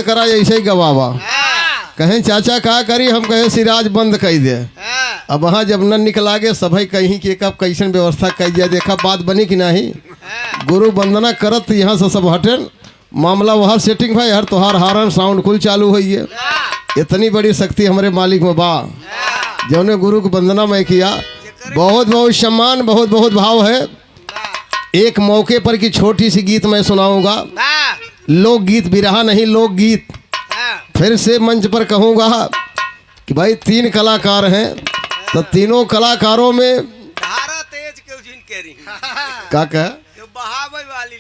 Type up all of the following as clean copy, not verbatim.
करा ऐसे ही गवावा। कहें चाचा का करी, हम कहे सिराज बंद कर दे। अब वहाँ जब न निकला के सभी कहीं कि कब कैसन व्यवस्था कर दिया, देखा बात बनी कि नहीं। गुरु वंदना करत यहाँ से सब हटन, मामला वहाँ सेटिंग भाई, हर तोहार हारन साउंड कुल चालू हुई है। इतनी बड़ी शक्ति हमारे मालिक में बा, जौने गुरु को वंदना मैं किया। बहुत बहुत सम्मान, बहुत बहुत भाव है। एक मौके पर की छोटी सी गीत मैं सुनाऊंगा, लोकगीत, बिरहा नहीं लोकगीत। फिर से मंच पर कहूँगा कि भाई 3 कलाकार हैं, तो तीनों कलाकारों में तेज के उजिन करी का कह बहावे वाली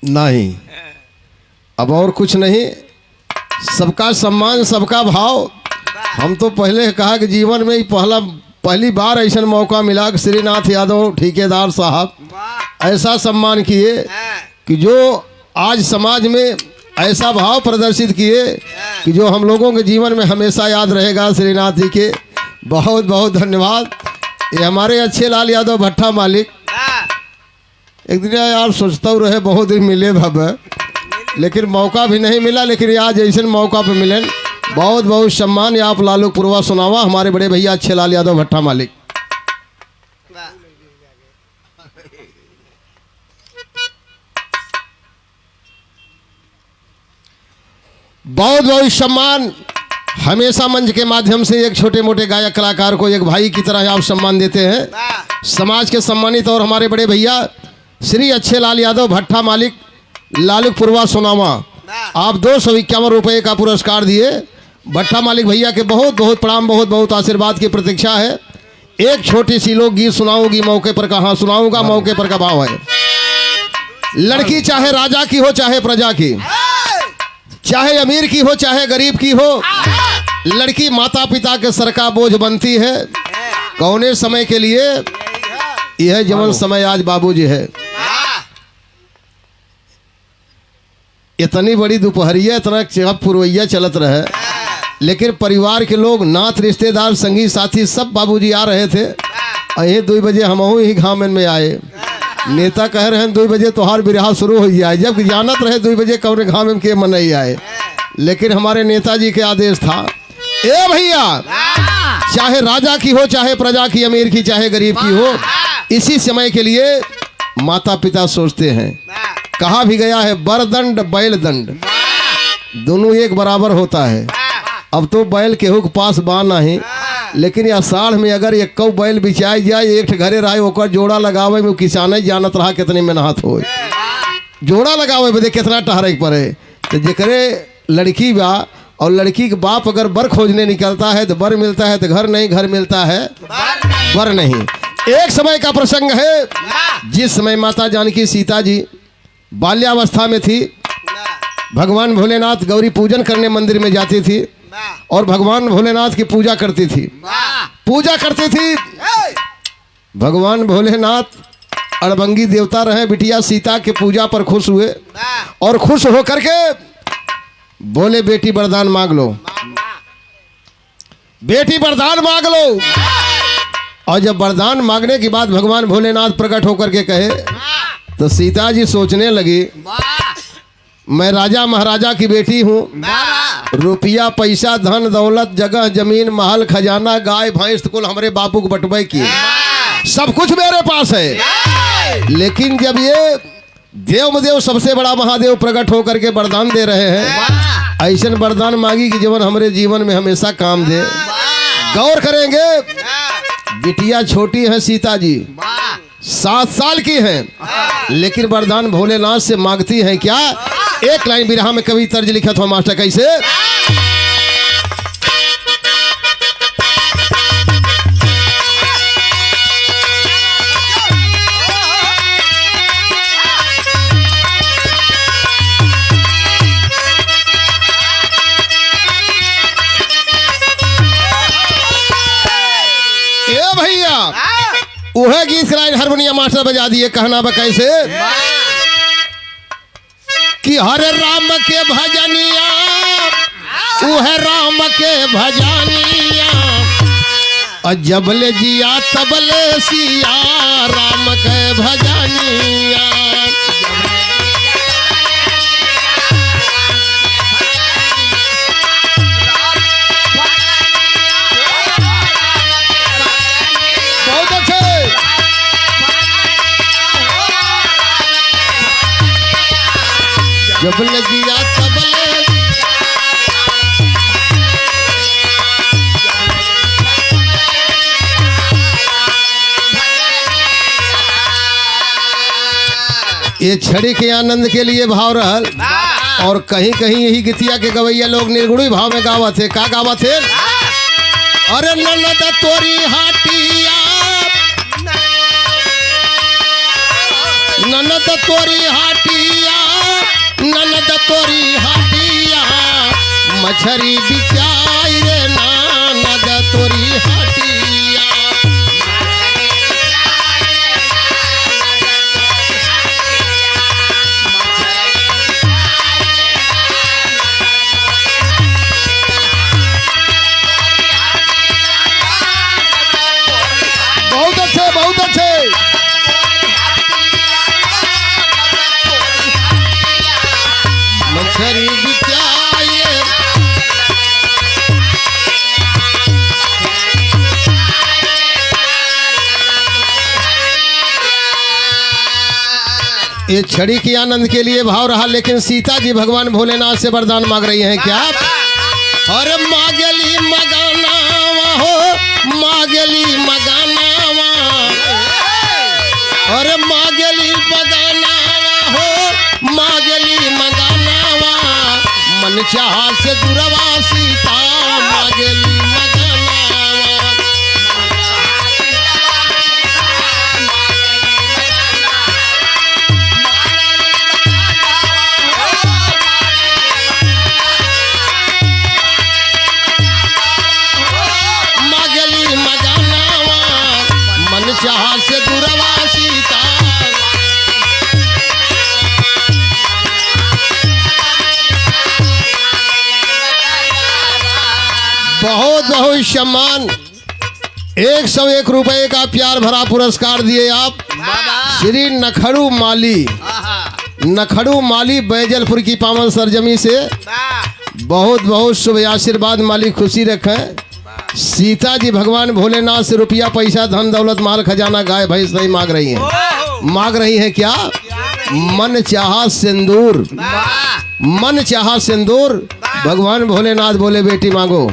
नहीं, अब और कुछ नहीं, सबका सम्मान, सबका भाव। हम तो पहले कहा कि जीवन में ही पहली बार ऐसा मौका मिला कि श्रीनाथ यादव ठेकेदार साहब ऐसा सम्मान किए कि जो आज समाज में ऐसा भाव प्रदर्शित किए कि जो हम लोगों के जीवन में हमेशा याद रहेगा। श्रीनाथ जी के बहुत बहुत धन्यवाद। ये हमारे अच्छे लाल यादव भट्टा मालिक, एक दिन यार सोचता हूँ रहे बहुत दिन मिले भव, लेकिन मौका भी नहीं मिला, लेकिन आज ऐसे मौका पे मिले। बहुत बहुत सम्मान। आप लालू पुरवा सुनावा हमारे बड़े भैया अच्छे लाल यादव भट्टा मालिक। बहुत बहुत सम्मान। हमेशा मंच के माध्यम से एक छोटे मोटे गायक कलाकार को एक भाई की तरह आप सम्मान देते हैं। समाज के सम्मानित और हमारे बड़े भैया श्री अच्छे लाल यादव भट्टा मालिक लालू पुरवा सोनावा, आप 251 रुपये का पुरस्कार दिए। भट्टा मालिक भैया के बहुत बहुत प्रणाम, बहुत बहुत आशीर्वाद की प्रतीक्षा है। एक छोटी सी लोकगीत सुनाऊंगी, मौके पर कहाँ सुनाऊंगा, मौके पर का भाव है। लड़की चाहे राजा की हो चाहे प्रजा की, चाहे अमीर की हो चाहे गरीब की हो, लड़की माता पिता के सर का बोझ बनती है। कौने समय के लिए? यह जवन समय आज बाबूजी है। इतनी बड़ी दोपहरिया, इतना पुरवैया चलत रहे, लेकिन परिवार के लोग, नात, रिश्तेदार, संगी साथी सब बाबूजी आ रहे थे। यही 2 बजे हम ही घामन में आए। नेता कह रहे हैं 2 बजे तोहार बिरहा शुरू हो जाए, जब जानत रहे 2 बजे कौन घाम के मन नहीं आए, लेकिन हमारे नेताजी के आदेश था। ए भैया, चाहे राजा की हो चाहे प्रजा की, अमीर की चाहे गरीब की हो, इसी समय के लिए माता पिता सोचते हैं। कहा भी गया है बरदंड बैल दंड दोनों एक बराबर होता है। अब तो बैल केहू के पास बाना है, लेकिन आषाढ़ में अगर 1 बैल बिछाई जाए, एक घरे रहे ओकर जोड़ा लगावे में किसान जानत रहा कितने मेहनत हो। जोड़ा लगावे बदे कितना टहरे पड़े। तो जेकरे लड़की बा और लड़की के बाप अगर बर खोजने निकलता है तो बर मिलता है, तो घर नहीं, घर मिलता है बर नहीं। एक समय का प्रसंग है, जिस समय माता जानकी सीता जी बाल्यावस्था में थी, भगवान भोलेनाथ गौरी पूजन करने मंदिर में जाती थी और भगवान भोलेनाथ की पूजा करती थी। भगवान भोलेनाथ अड़बंगी देवता रहे, बिटिया सीता के पूजा पर खुश हुए और खुश होकर के बोले बेटी वरदान मांग लो, बेटी वरदान मांग लो। और जब वरदान मांगने के बाद भगवान भोलेनाथ प्रकट होकर के कहे, तो सीता जी सोचने लगी, मैं राजा महाराजा की बेटी हूँ, रुपया पैसा धन दौलत जगह जमीन महल खजाना गाय भैंस कुल हमारे बापू को बटवाई किए, सब कुछ मेरे पास है। लेकिन जब ये देव सबसे बड़ा महादेव प्रकट होकर के वरदान दे रहे हैं, ऐसे वरदान मांगी कि जीवन हमारे जीवन में हमेशा काम दे। गौर करेंगे, बिटिया छोटी है सीता जी, 7 साल की हैं, लेकिन वरदान भोलेनाथ से मांगती हैं क्या? एक लाइन बिरहा में कवि तर्ज लिखा था मास्टर, कैसे? ए भैया, वह गीत लाइन हारमोनियम मास्टर बजा दिए। कहना बा कैसे कि हरे राम के भजनिया, वह राम के भजनिया, और जबले जिया तबले सिया राम के भजनिया। जब लगिया तबले ये छड़ी के आनंद के लिए भाव रहल। और कहीं कहीं यही गीतिया के गवैया लोग निर्गुणी भाव में गावत थे। का गावत थे? अरे ननद तोरी हाटिया, ननद तोरी हाटिया, ननद तोरी हाटिया, मछरी बिचाई रे ननद तोरी हाटिया। बहुत अच्छे, बहुत अच्छे। मछरी बिचाए ये छड़ी के आनंद के लिए भाव रहा। लेकिन सीता जी भगवान भोलेनाथ से वरदान मांग रही हैं क्या? अरे मांगली मगानावा हो, मांगली मगानावा, अरे मांगली मगानावा हो, मांगली मगानावा, मन चाहा से दुरवा सीता मांगली मगानावा। मांगली मगानावा, मन चाहा से दुरवा सीता। बहुत बहुत सम्मान, 101 रुपए का प्यार भरा पुरस्कार दिए आप श्री नखड़ू माली, नखड़ू माली बैजलपुर की पावन सरजमी से। बहुत बहुत शुभ आशीर्वाद, माली खुशी रखें। सीता जी भगवान भोलेनाथ से रुपया पैसा धन दौलत माल खजाना गाय भैंस नहीं मांग रही हैं। मांग रही हैं क्या? मन चाहा सिंदूर, मन चाहा सिंदूर। भगवान भोलेनाथ बोले बेटी मांगो।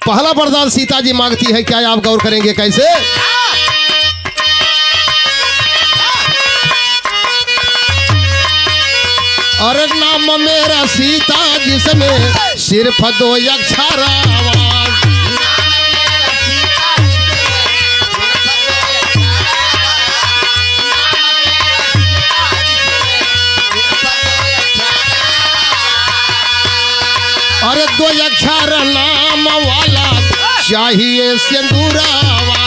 पहला वरदान सीता जी मांगती है, क्या आप गौर करेंगे कैसे? अरे नाम मेरा सीता जिसमें सिर्फ 2 अक्षर आवाज। अरे 2 अक्षर नाम वाला चाहिए सिंदूरावा।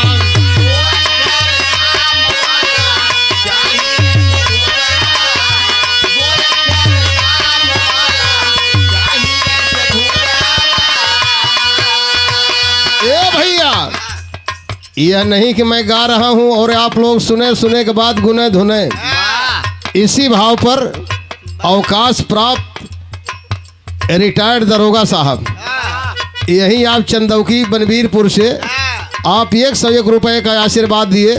ए भैया, यह नहीं कि मैं गा रहा हूं और आप लोग सुने सुने के बाद गुने धुने। इसी भाव पर अवकाश प्राप्त रिटायर्ड दरोगा साहब, यही आप चंदौकी बनवीरपुर से आप 101 रुपए का आशीर्वाद दिए।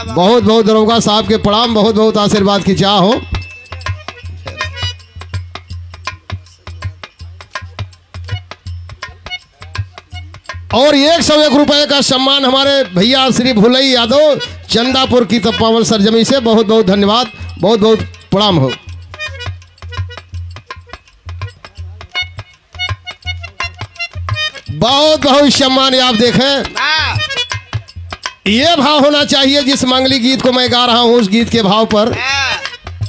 बहुत बहुत दरोगा साहब के प्रणाम, बहुत बहुत आशीर्वाद की चाह हो। और 101 रुपए का सम्मान हमारे भैया श्री भुलई यादव चंदापुर की पावन सरजमी से। बहुत बहुत धन्यवाद, बहुत बहुत प्रणाम हो। बहुत बहुत सम्मान। आप देखें, ये भाव होना चाहिए जिस मंगली गीत को मैं गा रहा हूं, उस गीत के भाव पर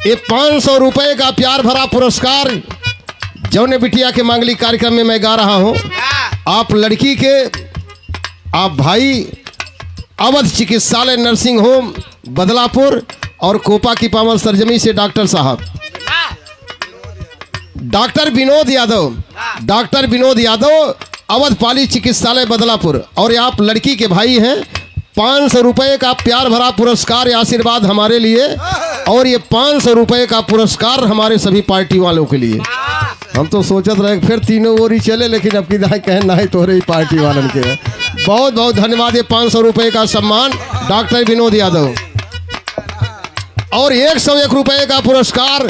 ये 500 रुपए का प्यार भरा पुरस्कार जौने बिटिया के मंगली कार्यक्रम में मैं गा रहा हूं। आप लड़की के आप भाई अवध चिकित्सालय नर्सिंग होम बदलापुर और कोपा की पावन सरजमी से डॉक्टर साहब, डॉक्टर विनोद यादव, डॉक्टर विनोद यादव अवध पाली चिकित्सालय बदलापुर, और आप लड़की के भाई हैं। 500 रुपए का प्यार भरा पुरस्कार आशीर्वाद हमारे लिए, और ये 500 रुपए का पुरस्कार हमारे सभी पार्टी वालों के लिए। हम तो सोचत रहे फिर तीनों ओर ही चले, लेकिन अब की दाई कहें ना ही तोरे ही पार्टी वालन के। बहुत बहुत धन्यवाद। ये 500 रुपए का सम्मान डॉक्टर विनोद यादव, और 101 रुपए का पुरस्कार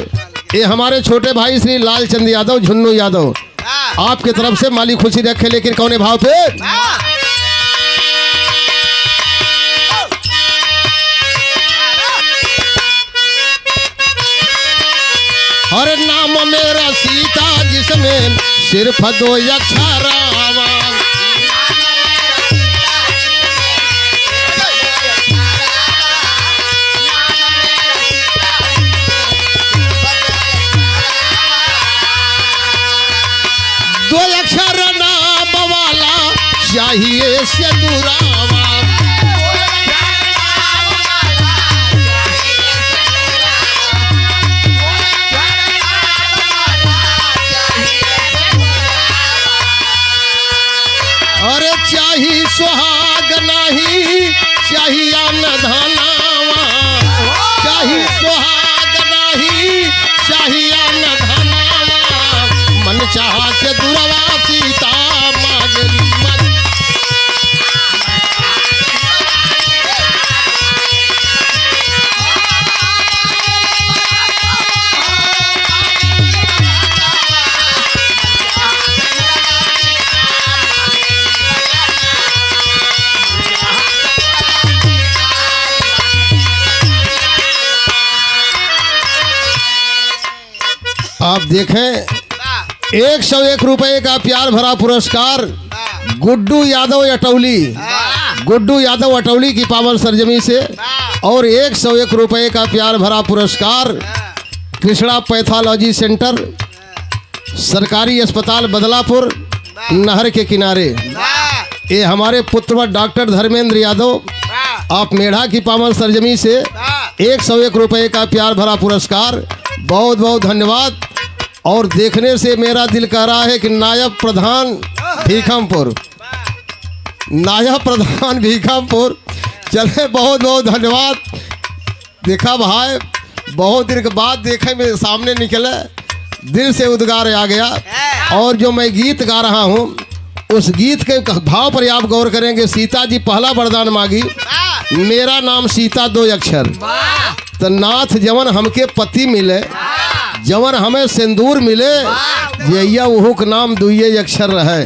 के ये हमारे छोटे भाई श्री लालचंद यादव झुन्नू यादव हाँ आपके तरफ से मालिक खुशी रखे, लेकिन कौने भाव पे? हाँ हर नाम मेरा सीता जिसमें सिर्फ 2 अक्षर आवा। दो अक्षर नाम वाला चाहिए से दुरावा। अरे चाही सुहाग नहीं चाहिए न धनावा। चाही सुहाग नहीं चाहिए न धनावा। मन चाह के दुरवा सीता मांगली मन। आप देखें हाँ 101 रुपए का प्यार भरा पुरस्कार हाँ गुड्डू यादव अटौली, गुड्डू यादव अटौली की पावन सरजमी से, और 101 रुपए का प्यार भरा पुरस्कार कृष्णा पैथोलॉजी सेंटर सरकारी अस्पताल बदलापुर नहर के किनारे, हाँ ये हमारे पुत्र डॉक्टर धर्मेंद्र यादव हाँ आप मेढ़ा की पावन सरजमी से 101 रुपए का प्यार भरा पुरस्कार, बहुत बहुत धन्यवाद। और देखने से मेरा दिल कह रहा है कि नायब प्रधान भीखमपुर, नायब प्रधान भीखमपुर, चले बहुत बहुत धन्यवाद। देखा भाई बहुत दिन के बाद देखे मेरे सामने निकले, दिल से उद्गार आ गया। और जो मैं गीत गा रहा हूँ उस गीत के भाव पर आप गौर करेंगे। सीता जी पहला वरदान मांगी, मेरा नाम सीता 2 अक्षर। तो नाथ जवन हमके पति मिले, जवन हमें सिंदूर मिले, जैया वहू के नाम 2 अक्षर रहे,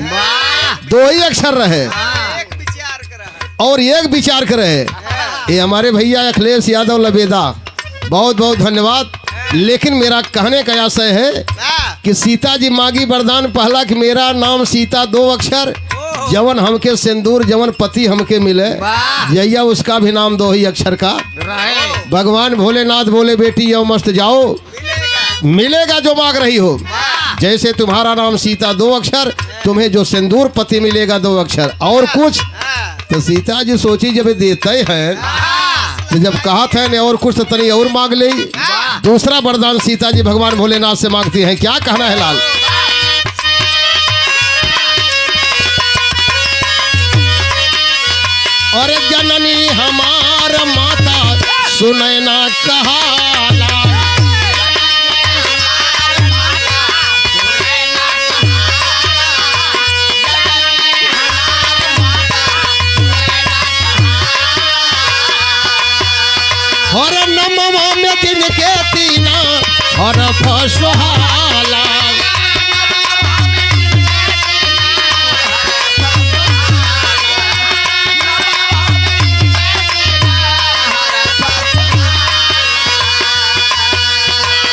2 ही अक्षर रहे एक विचार करा और एक विचार करे। ये हमारे भैया अखिलेश यादव लबेदा, बहुत बहुत धन्यवाद। लेकिन मेरा कहने का आशय है कि सीता जी मांगी वरदान पहला कि मेरा नाम सीता 2 अक्षर, जवन हमके सिंदूर जवन पति हमके मिले, जैया उसका भी नाम 2 ही अक्षर का। भगवान भोलेनाथ बोले बेटी यो मस्त जाओ, मिलेगा जो मांग रही हो। जैसे तुम्हारा नाम सीता 2 अक्षर, तुम्हें जो सिंदूर पति मिलेगा 2 अक्षर और कुछ। तो सीता जी सोची जब देते हैं तो जब कहा था ने और कुछ तो तनी और मांग ले। दूसरा वरदान सीता जी भगवान भोलेनाथ से मांगती हैं, क्या कहना है लाल? और जननी हमार माता सुनैना कहाला। हर नमवा में दिन के तीना हर फसहाला।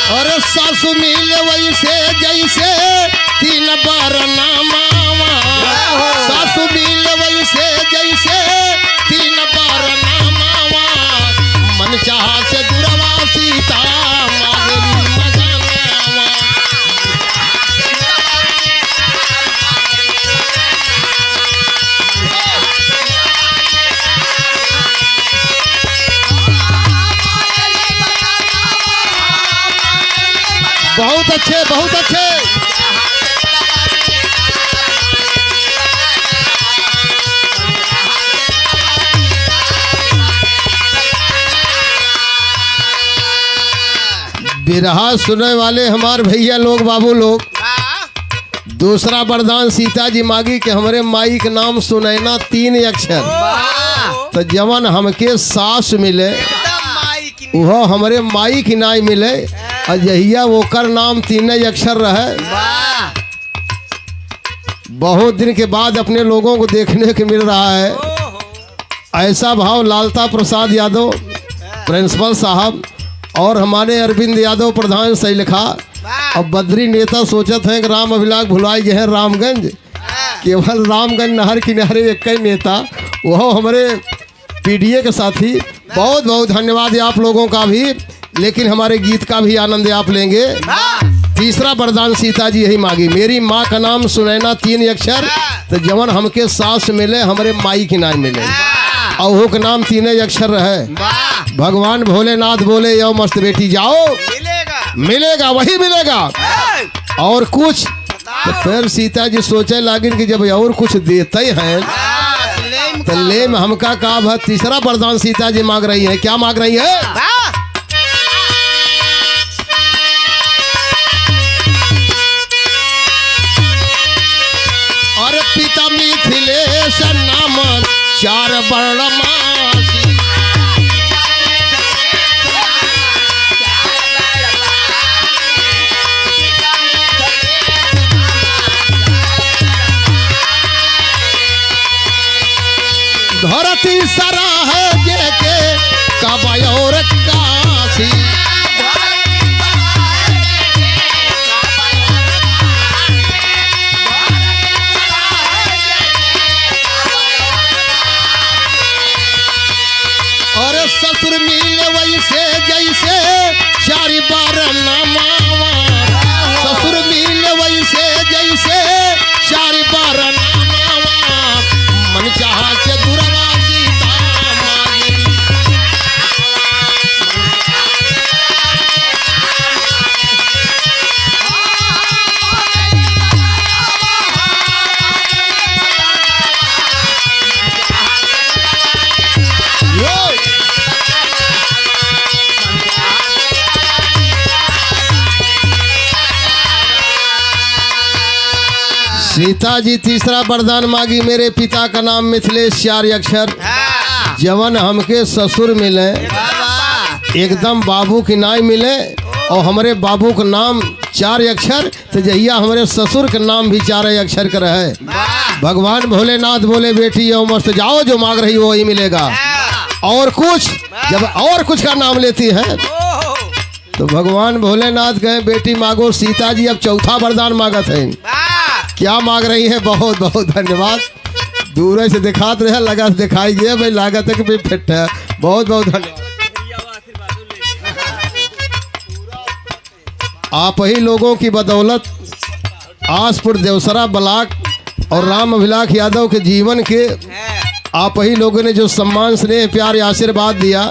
और सासु मिल वैसे जैसे 3 बार नामावा। सासु मिल वैसे जैसे 3 बार नामावा। मन चाह से दुरवा सीता मांगली मजनवा। बहुत अच्छे बहुत अच्छे। बिरहा सुनने वाले हमारे भैया लोग बाबू लोग, दूसरा वरदान सीता जी मांगी कि हमारे माई के नाम सुनैना 3 अक्षर। तो जवन हमके सास मिले एकदम माई की वह हमारे माई की नाई मिले, अजहिया ओकर नाम तीन अक्षर रहे। वाह बहुत दिन के बाद अपने लोगों को देखने को मिल रहा है। ओहो ऐसा भाव लालता प्रसाद यादव प्रिंसिपल साहब और हमारे अरविंद यादव प्रधान सही लिखा। वाह अब बद्री नेता सोचत हैं कि राम अभिलाष भुलाए गए हैं रामगंज। केवल रामगंज नहर किनारे एक ही नेता, वह हमारे पीडीए के साथी। बहुत बहुत धन्यवाद है आप लोगों का भी, लेकिन हमारे गीत का भी आनंद आप लेंगे। तीसरा वरदान सीता जी यही मांगी, मेरी माँ का नाम सुनैना तीन अक्षर, तो जवन हमके सास मिले हमारे माई की नाम मिले, और वो का नाम तीन अक्षर रहे। वाह भगवान भोलेनाथ बोले यो मस्त बेटी जाओ, मिलेगा मिलेगा वही मिलेगा और कुछ। तो फिर सीता जी सोचे लागिन कि जब और कुछ देते हैं तो ले में हमका का भा। तीसरा वरदान सीता जी मांग रही है। क्या मांग रही है? और पिता मिथिलेश नाम चार वर्णमासी, धरती सराह जेके कबयोर काशी, और ससुर मिल वैसे जैसे चारी बार नमावा, ससुर मिल वैसे जैसे चारी बार नमावा, मन चाहा से दुर्वा सीता मांगी। सीता जी तीसरा वरदान मांगी, मेरे पिता का नाम मिथिलेश चार अक्षर, जवन हमके ससुर मिले एकदम बाबू की नाई मिले, और हमारे बाबू का नाम चार अक्षर, तो जहिया हमारे ससुर का नाम भी चार अक्षर का रहे। भगवान भोलेनाथ बोले बेटी यो मस्त जाओ, जो मांग रही वो ही मिलेगा और कुछ। जब और कुछ का नाम लेती है तो भगवान भोलेनाथ कहे बेटी मांगो। सीता जी अब चौथा वरदान मांगत है। क्या मांग रही है? बहुत बहुत धन्यवाद। दूर से दिखात रहे, लगा दिखाई दिए भाई, लागत है कि भाई फिट है। बहुत बहुत धन्यवाद। आप ही लोगों की बदौलत आसपुर देवसरा ब्लॉक और राम अभिलाष यादव के जीवन के आप ही लोगों ने जो सम्मान स्नेह प्यार आशीर्वाद दिया।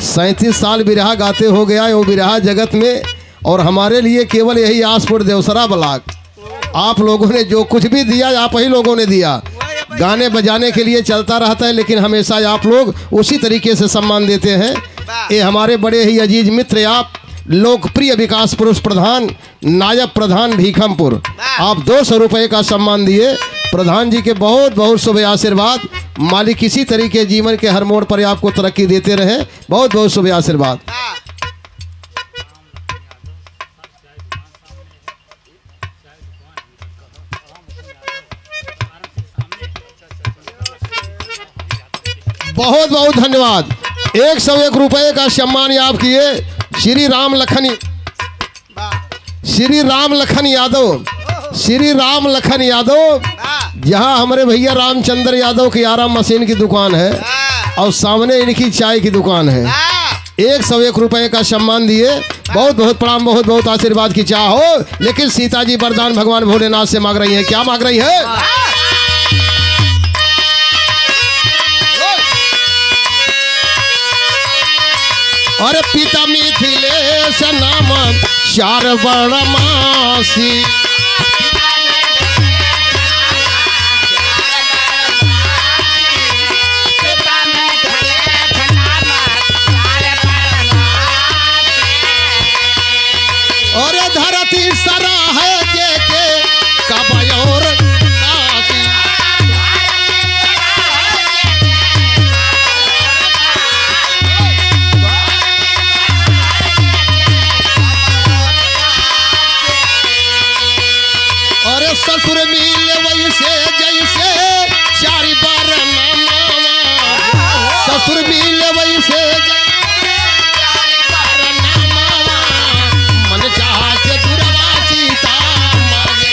37 साल बिरहा गाते हो गया वो बिरहा जगत में, और हमारे लिए केवल यही आसपुर देवसरा ब्लॉक आप लोगों ने जो कुछ भी दिया आप ही लोगों ने दिया। गाने बजाने के लिए चलता रहता है, लेकिन हमेशा आप लोग उसी तरीके से सम्मान देते हैं। ये हमारे बड़े ही अजीज मित्र, आप लोकप्रिय विकास पुरुष प्रधान नायब प्रधान भीखमपुर, आप 200 रुपये का सम्मान दिए। प्रधान जी के बहुत बहुत शुभ आशीर्वाद। मालिक इसी तरीके जीवन के हर मोड़ पर आपको तरक्की देते रहे। बहुत बहुत शुभ आशीर्वाद। बहुत बहुत धन्यवाद। 101 रुपये का सम्मान आप किए श्री राम लखन यादव, श्री राम लखन यादव, जहां हमारे भैया रामचंद्र यादव की आराम मशीन की दुकान है और सामने इनकी चाय की दुकान है। 101 रुपये का सम्मान दिए। बहुत बहुत प्रणाम, बहुत बहुत आशीर्वाद की चाह हो। लेकिन सीता जी वरदान भगवान भोलेनाथ से मांग रही है। क्या मांग रही है? और पिता मिथिलेश नाम चार वर्णमासी, और धरती सराह जेके कबयोर काशी, और ससुर मिले वैसे जैसे चारी बार नामा ससुर मिले वैसे चारी बार नामा मन चाहा के दुर्वा सीता मांगे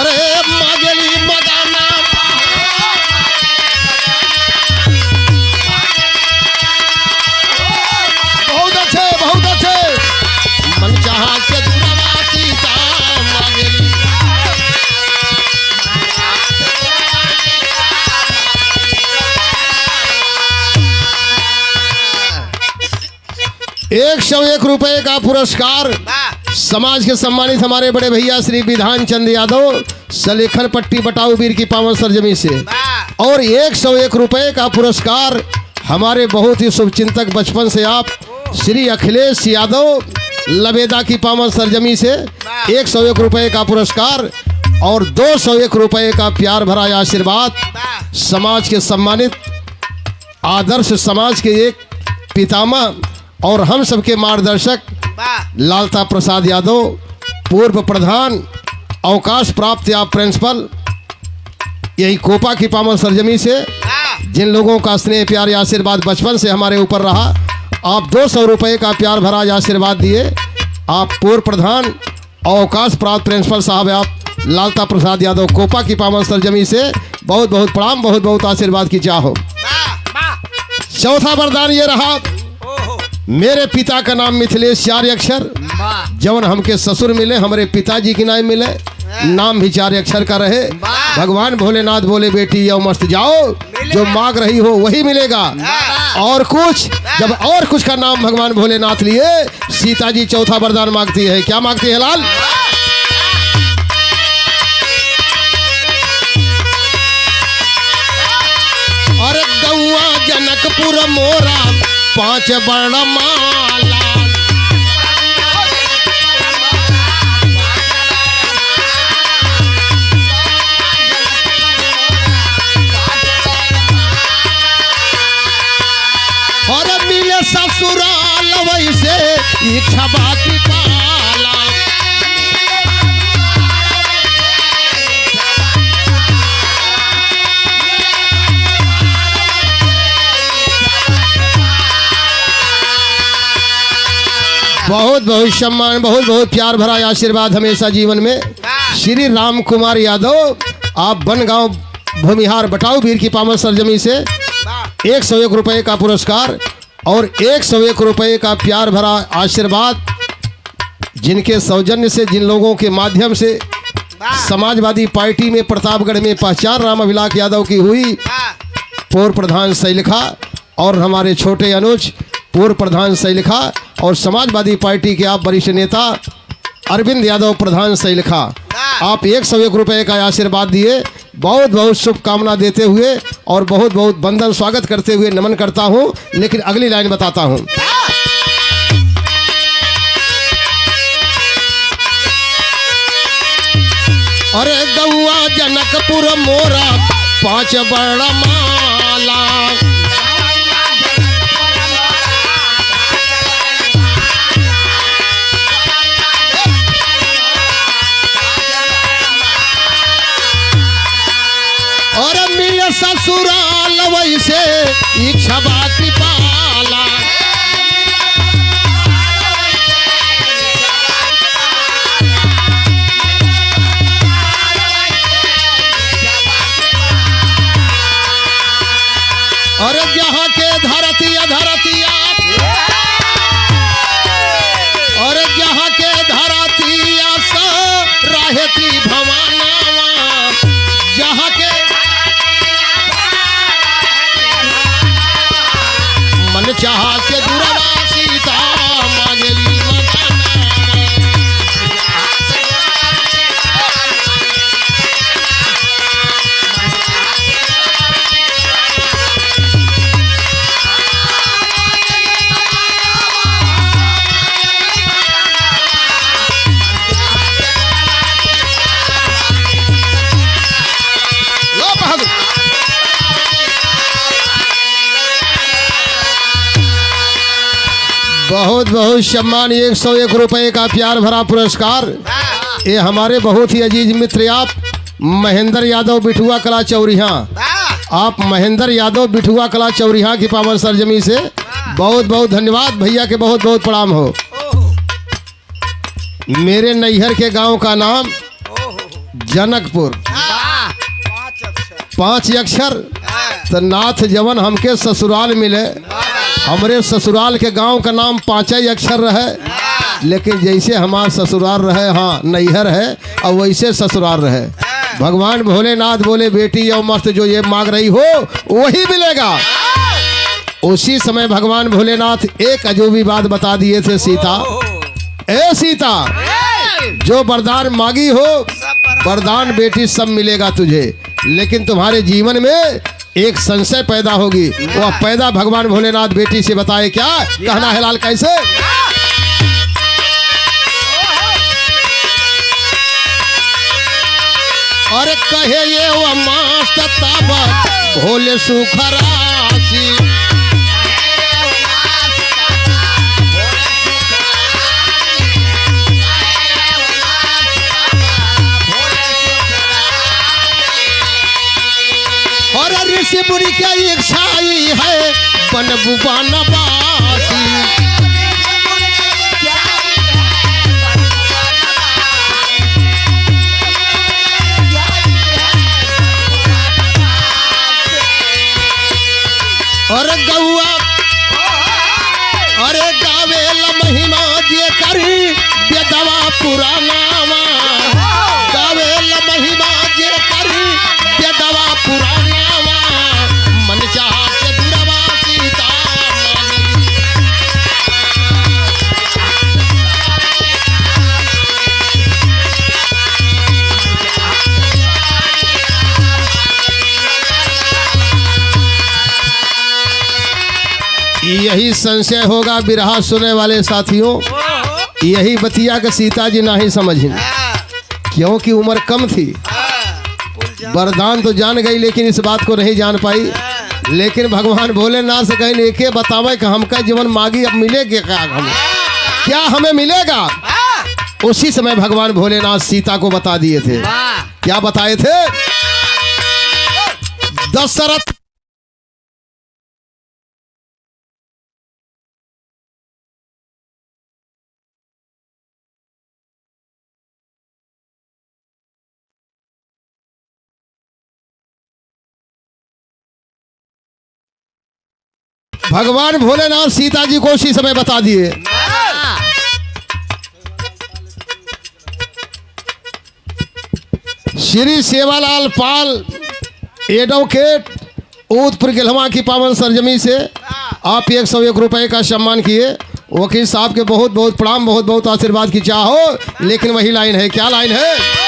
अरे मांगली मदाना बहुत अच्छे मन चाहा के दुर्वा सीता मांगली ₹101 का पुरस्कार वाह समाज के सम्मानित हमारे बड़े भैया श्री विधान चंद यादव सलेखन पट्टी बटाऊ वीर की पावन सरजमी से वाह और ₹101 का पुरस्कार हमारे बहुत ही शुभचिंतक बचपन से आप श्री अखिलेश यादव लबेदा की पावन सरजमी से ₹101 का पुरस्कार और ₹201 का प्यार भरा आशीर्वाद वाह समाज के सम्मानित आदर्श समाज के एक पितामह और हम सबके मार्गदर्शक वाह लालता प्रसाद यादव पूर्व प्रधान अवकाश प्राप्त या प्रिंसिपल यही कोपा की पावन सरजमी से वाह जिन लोगों का स्नेह प्यार या आशीर्वाद बचपन से हमारे ऊपर रहा आप ₹200 का प्यार भरा आशीर्वाद दिए आप पूर्व प्रधान अवकाश प्राप्त प्रिंसिपल साहब आप लालता प्रसाद यादव कोपा की पावन सरजमी से बहुत बहुत प्रणाम बहुत बहुत आशीर्वाद की चाहो। वाह वाह चौथा वरदान ये रहा ओहो मेरे पिता का नाम मिथिलेश 4 अक्षर वाह जवन हमके ससुर मिले हमारे पिताजी की नाम मिले नाम भी 4 अक्षर का रहे वाह। भगवान भोलेनाथ बोले बेटी यो मस्त जाओ जो मांग रही हो वही मिलेगा और कुछ जब और कुछ का नाम भगवान भोलेनाथ लिए सीता जी चौथा वरदान मांगती है क्या मांगती है लाल अरे गौआ जनकपुर मोरा 5 बड़ माला और मिले ससुराल वैसे इच्छा बाकी पाला बहुत बहुत सम्मान बहुत बहुत प्यार भरा आशीर्वाद हमेशा जीवन में श्री राम कुमार यादव आप बनगांव भूमिहार बटाऊ वीर की पावन सरजमी से वाह ₹101 का पुरस्कार और ₹101 का प्यार भरा आशीर्वाद जिनके सौजन्य से जिन लोगों के माध्यम से समाजवादी पार्टी में प्रतापगढ़ में पहचान राम अभिलाष यादव की हुई वाह पूर्व प्रधान शैलिखा और हमारे छोटे अनुज पूर्व प्रधान शैलिखा और समाजवादी पार्टी के आप वरिष्ठ नेता अरविंद यादव प्रधान शैलिखा आप ₹101 का आशीर्वाद दिए बहुत बहुत शुभकामना देते हुए और बहुत बहुत वंदन स्वागत करते हुए नमन करता हूं लेकिन अगली लाइन बताता हूं अरे गौआ जनकपुर मोरा 5 बड़ माला और मिले ससुराल वैसे इच्छा बाकी पाला और जहाँ के धरतिया और जहाँ के धरतिया सा रहती भवानावा जहाँ के मन चाहा से दुर्वा सीता मांगली लो बहादुर बहुत बहुत सम्मान 101 रुपए का प्यार भरा पुरस्कार। ये हमारे बहुत ही अजीज मित्र आप महेंद्र यादव बिठुआ कला चौरिहा, आप महेंद्र यादव बिठुआ कला चौरिहा की पावन सरजमी से बहुत बहुत धन्यवाद। भैया के बहुत बहुत प्रणाम हो। मेरे नैहर के गांव का नाम जनकपुर, 5 अक्षर। तो नाथ जवन हमके ससुराल मिले, हमरे ससुराल के गांव का नाम 5 अक्षर रहे, लेकिन जैसे हमारा ससुराल रहे, हाँ नैहर है, और वैसे ससुराल रहे। भगवान भोलेनाथ बोले बेटी और मस्त जो ये मांग रही हो वही मिलेगा। उसी समय भगवान भोलेनाथ एक अजूबी बात बता दिए थे, सीता, ए सीता, जो वरदान मांगी हो वरदान बेटी सब मिलेगा तुझे, लेकिन तुम्हारे जीवन में एक संशय पैदा होगी। वह पैदा भगवान भोलेनाथ बेटी से बताए क्या, कहना है लाल कैसे। और कहे ये वो मस्त ताबत भोले सुखरासी, और ऋषि मुनि क्या इच्छा है बनबू बनवासी। और गौआ अरे गावे ल महिमा जे करी बेदवा पुराना, गावे ल महिमा जे करी बेदवा पुराना, मन चाह के दुरवा सीता यही संशय होगा बिरहा सुने वाले साथियों, यही बतिया के सीता जी नहीं समझी, क्योंकि उम्र कम थी। वरदान तो जान गई लेकिन इस बात को नहीं जान पाई। लेकिन भगवान भोलेनाथ से कहीं लेके बतावे कि हमका जीवन मांगी अब मिलेगा क्या, हमें क्या हमें मिलेगा। उसी समय भगवान भोलेनाथ सीता को बता दिए थे। क्या बताए थे, दशरथ भगवान भोलेनाथ सीता जी को उसी समय बता दिए। श्री सेवालाल पाल एडवोकेट ऊधपुर गिलहवा की पावन सरजमी से आप 101 रुपए का सम्मान किए। वकील साहब के बहुत बहुत प्रणाम, बहुत बहुत आशीर्वाद की चाह हो। लेकिन वही लाइन है, क्या लाइन है,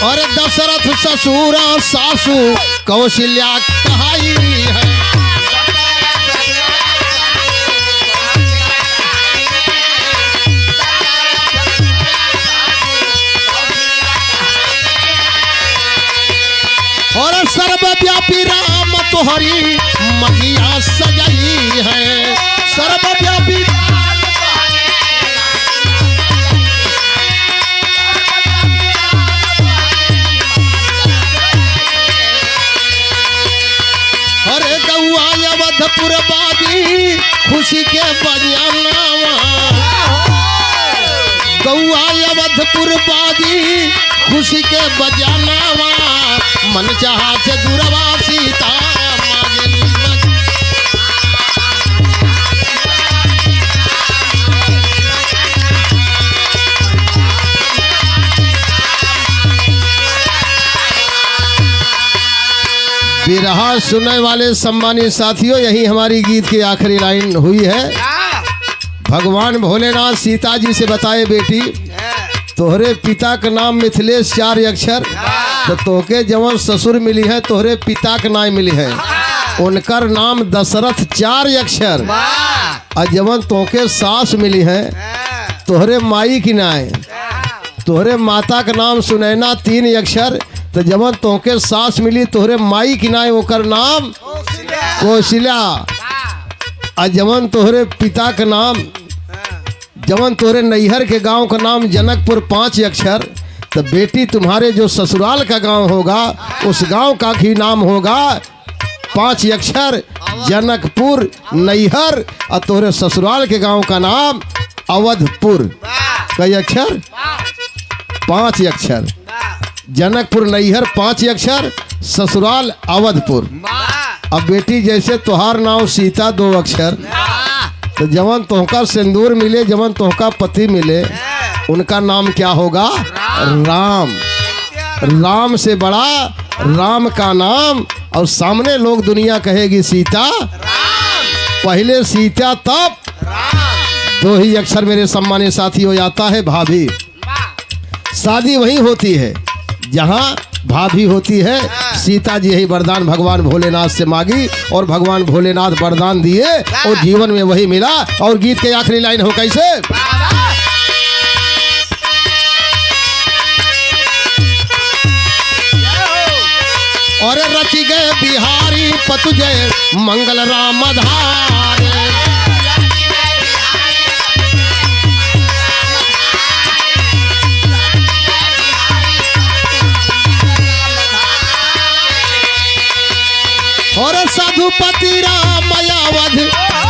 और दशरथ ससुरा सासू कौशल्या कहाई है। और सर्वव्यापी राम तोहरी मगिया सजाई है, सर्वव्यापी अवधपुरबादी खुशी के बजाना, गौआ अवधपुरबादी खुशी के बजाना, मन चाहा से दुरवा सीता मांगली बिरहा सुनने वाले सम्मानित साथियों, यही हमारी गीत की आखिरी लाइन हुई है। भगवान भोलेनाथ सीता जी से बताए बेटी, तोहरे पिता का नाम मिथिलेश 4 अक्षर, तो तोके जवन ससुर मिली है तोहरे पिता का नाम मिली है, उनकर नाम दशरथ 4 अक्षर, और जवन तोके सास मिली है तोहरे माई की नाय, तोहरे माता का नाम सुनैना 3 अक्षर, तो जब तोहके सास मिली तोहरे माई की नाम ओकर नाम कौशल्या। आ जवन तोहरे पिता का नाम, जवन तोहरे नैहर के गांव का नाम जनकपुर 5 अक्षर, तो बेटी तुम्हारे जो ससुराल का गांव होगा उस गांव का भी नाम होगा 5 अक्षर जनकपुर नैहर, और तोहरे ससुराल के गांव का नाम अवधपुर। कई अक्षर? 5 अक्षर। जनकपुर नैहर 5 अक्षर, ससुराल अवधपुर। अब बेटी जैसे तुहार नाम सीता 2 अक्षर, तो जवन तोहका सिंदूर मिले, जवन तोहका पति मिले, उनका नाम क्या होगा? राम। राम से बड़ा राम का नाम, और सामने लोग दुनिया कहेगी सीता, पहले सीता तब 2 ही अक्षर मेरे सम्मानित साथी हो जाता है भाभी। शादी वहीं होती है जहाँ भाभी होती है। सीता जी यही वरदान भगवान भोलेनाथ से मांगी और भगवान भोलेनाथ वरदान दिए और जीवन में वही मिला। और गीत के आखिरी लाइन हो कैसे? और रचि गए बिहारी पतु जय मंगल राम धारे। और साधुपति राम अवध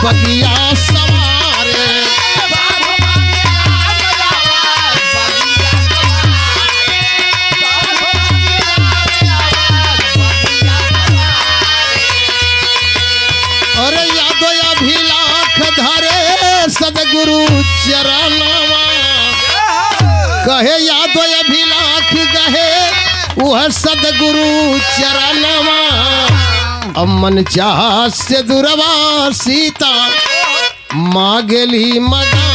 बगिया सवारे। और यादो अभिलाख धरे सदगुरु चरणवा। कहे यादो अभिलाख गहे वह सदगुरु चरणवा। अमन चाह से दुरवा सीता मांगली मगा।